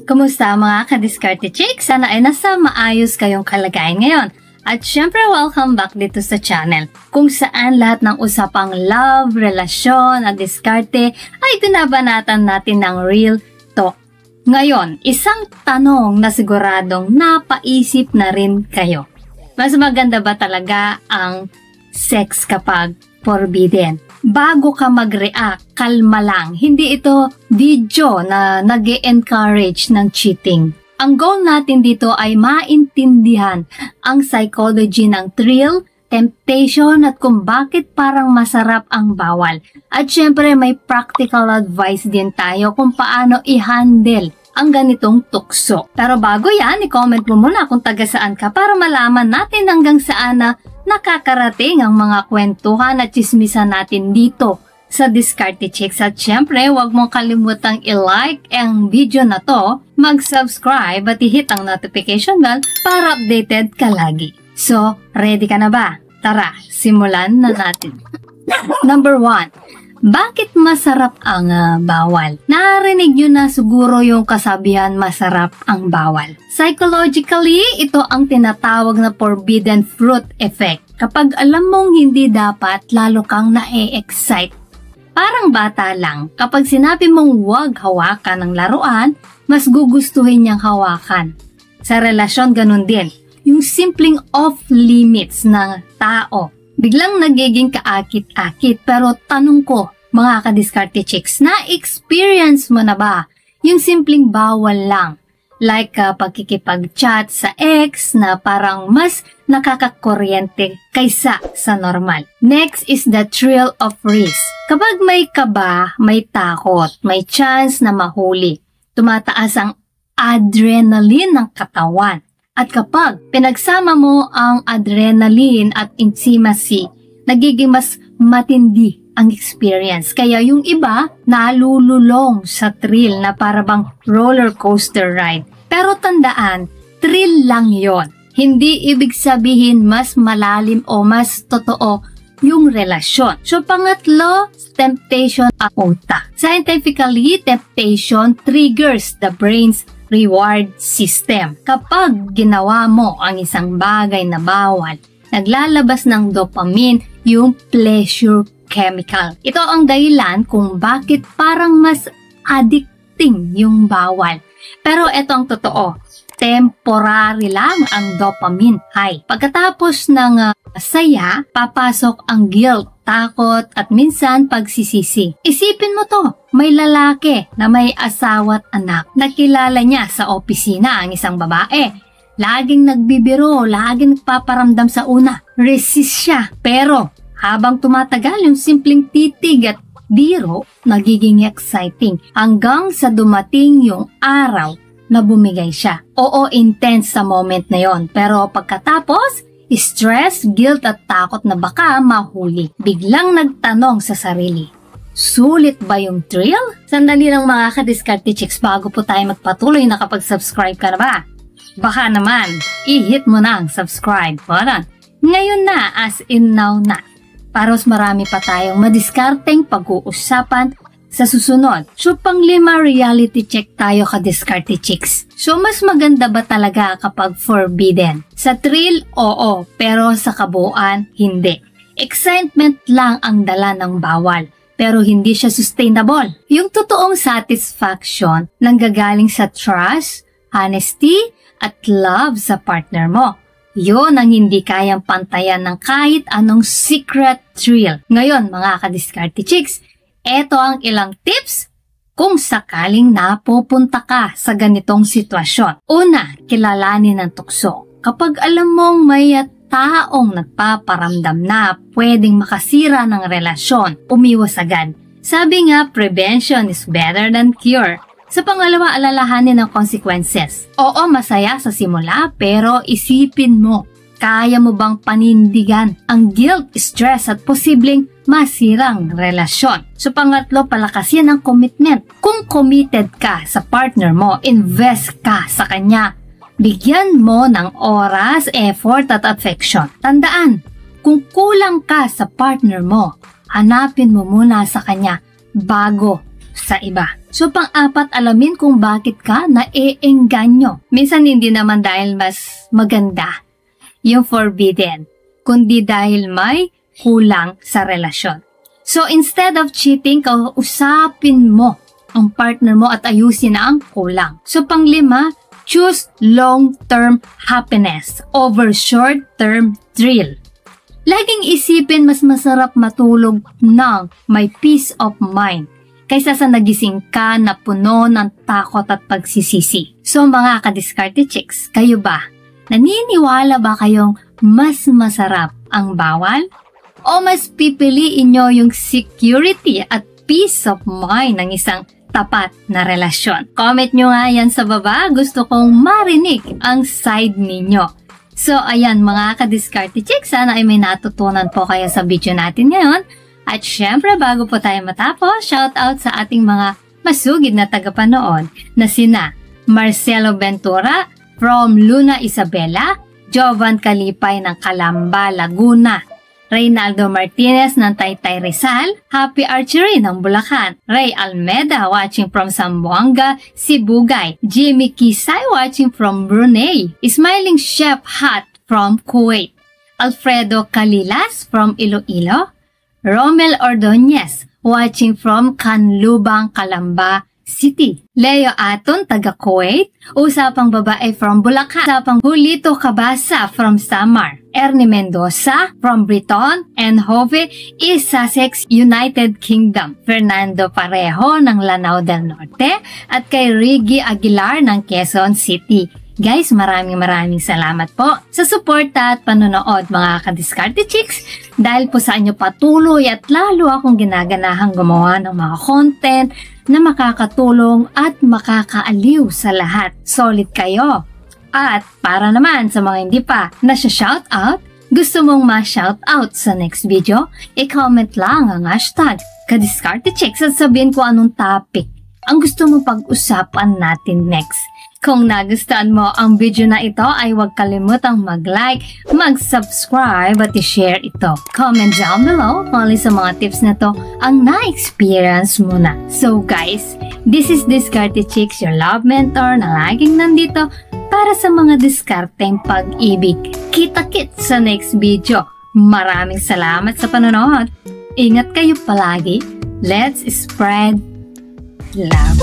Kumusta mga ka-Diskarte Chicks? Sana ay nasa maayos kayong kalagayan ngayon. At syempre, welcome back dito sa channel kung saan lahat ng usapang love, relasyon at diskarte ay binabanatan natin ng real talk. Ngayon, isang tanong na siguradong napaisip na rin kayo. Mas maganda ba talaga ang sex kapag forbidden? Bago ka mag-react, kalma lang. Hindi ito video na nag-encourage ng cheating. Ang goal natin dito ay maintindihan ang psychology ng thrill, temptation at kung bakit parang masarap ang bawal. At syempre may practical advice din tayo kung paano i-handle ang ganitong tukso. Pero bago yan, i-comment mo muna kung taga saan ka para malaman natin hanggang saan na nakakarating ang mga kwentuhan at chismisan natin dito sa Diskarte Chicks. At syempre, huwag mong kalimutang i-like ang video na to, mag-subscribe at i-hit ang notification bell para updated ka lagi. So, ready ka na ba? Tara, simulan na natin. Number 1. Bakit masarap ang bawal? Narinig nyo na siguro yung kasabihan masarap ang bawal. Psychologically, ito ang tinatawag na forbidden fruit effect. Kapag alam mong hindi dapat, lalo kang na-excite. Parang bata lang, kapag sinabi mong huwag hawakan ng laruan, mas gugustuhin niyang hawakan. Sa relasyon, ganun din. Yung simpleng off-limits ng tao, biglang nagiging kaakit-akit. Pero tanong ko, mga ka-Diskarte Chicks, na-experience mo na ba yung simpleng bawal lang? Like pagkikipag-chat sa ex na parang mas nakakakuryente kaysa sa normal. Next is the thrill of risk. Kapag may kaba, may takot, may chance na mahuli, tumataas ang adrenaline ng katawan. At kapag pinagsama mo ang adrenaline at intimacy, nagiging mas matindi ang experience. Kaya yung iba, nalululong sa thrill na parabang roller coaster ride. Pero tandaan, thrill lang yon. Hindi ibig sabihin mas malalim o mas totoo yung relasyon. So pangatlo, temptation at utak. Scientifically, temptation triggers the brain's reward system. Kapag ginawa mo ang isang bagay na bawal, naglalabas ng dopamine, yung pleasure chemical. Ito ang dahilan kung bakit parang mas addicting yung bawal. Pero ito ang totoo, temporary lang ang dopamine high. Pagkatapos ng saya, papasok ang guilt, takot at minsan pagsisisi. Isipin mo to, may lalaki na may asawa at anak. Nakilala niya sa opisina ang isang babae. Laging nagbibiro, laging nagpaparamdam sa una. Resist siya. Pero habang tumatagal yung simpleng titig at biro, nagiging exciting. Hanggang sa dumating yung araw na bumigay siya. Oo, intense sa moment na yon. Pero pagkatapos, stress, guilt at takot na baka mahuli. Biglang nagtanong sa sarili, sulit ba yung thrill? Sandali lang mga ka-Diskarte Chicks, bago po tayo magpatuloy, nakapag-subscribe ka na ba? Baka naman, i-hit mo na ang subscribe button. Ngayon na, as in now na. Para mas marami pa tayong madiskarteng pag-uusapan sa susunod. So, pang-5 reality check tayo ka-Diskarte Chicks. So, mas maganda ba talaga kapag forbidden? Sa thrill, oo, pero sa kabuuan, hindi. Excitement lang ang dala ng bawal, pero hindi siya sustainable. Yung totoong satisfaction nanggagaling sa trust, honesty, at love sa partner mo. Yun ang hindi kayang pantayan ng kahit anong secret thrill. Ngayon, mga ka-Diskarte Chicks, eto ang ilang tips kung sakaling napupunta ka sa ganitong sitwasyon. Una, kilalanin ang tukso. Kapag alam mong may taong nagpaparamdam na pwedeng makasira ng relasyon, umiwas agad. Sabi nga, prevention is better than cure. Sa pangalawa, alalahanin ang consequences. Oo, masaya sa simula, pero isipin mo, kaya mo bang panindigan ang guilt, stress at posibleng masirang relasyon? So pangatlo, palakasin ang commitment. Kung committed ka sa partner mo, invest ka sa kanya. Bigyan mo ng oras, effort at affection. Tandaan, kung kulang ka sa partner mo, hanapin mo muna sa kanya bago sa iba. So pang-apat, alamin kung bakit ka naeengganyo. Minsan hindi naman dahil mas maganda yung forbidden, kundi dahil may kulang sa relasyon. So instead of cheating, kausapin mo ang partner mo at ayusin na ang kulang. So pang-lima, choose long-term happiness over short-term thrill. Laging isipin mas masarap matulog ng may peace of mind kaysa sa nagising ka na puno ng takot at pagsisisi. So mga ka-diskarte chicks, kayo ba? Naniniwala ba kayong mas masarap ang bawal? O mas pipiliin nyo yung security at peace of mind ng isang tapat na relasyon? Comment nyo nga yan sa baba. Gusto kong marinig ang side ninyo. So, ayan mga ka-diskarte chicks, sana ay may natutunan po kayo sa video natin ngayon. At syempre, bago po tayo matapos, shoutout sa ating mga masugid na tagapanood na sina Marcelo Ventura from Luna Isabela, Jovan Kalipay ng Calamba, Laguna, Reynaldo Martinez ng Taytay Rizal, Happy Archery ng Bulacan, Ray Almeda watching from Zamboanga, Sibugay, Jimmy Kisay watching from Brunei, Smiling Chef Hat from Kuwait, Alfredo Calilas from Iloilo, Romel Ordonez watching from Canlubang, Calamba City, Leo Aton taga Kuwait, Usapang Babae from Bulacan, Usapang Julito Cabasa from Samar, Ernie Mendoza from Briton and Hove, East Sussex, United Kingdom, Fernando Parejo ng Lanao del Norte at kay Riggy Aguilar ng Quezon City. Guys, maraming salamat po sa suporta at panonood mga ka-diskarte chicks. Dahil po sa inyo patuloy at lalo akong ginaganahang gumawa ng mga content na makakatulong at makakaaliw sa lahat. Solid kayo! At para naman sa mga hindi pa na-shoutout, gusto mong ma-shoutout sa next video, i-comment lang ang hashtag ka-diskarte chicks at sabihin ko anong topic ang gusto mo pag-usapan natin next. Kung nagustuhan mo ang video na ito ay huwag kalimutang mag-like, mag-subscribe at i-share ito. Comment down below kung alin sa mga tips na to ang na-experience mo na. So guys, this is Diskarte Chicks, your love mentor na laging nandito para sa mga diskarteng pag-ibig. Kita-kits sa next video. Maraming salamat sa panonood. Ingat kayo palagi. Let's spread love.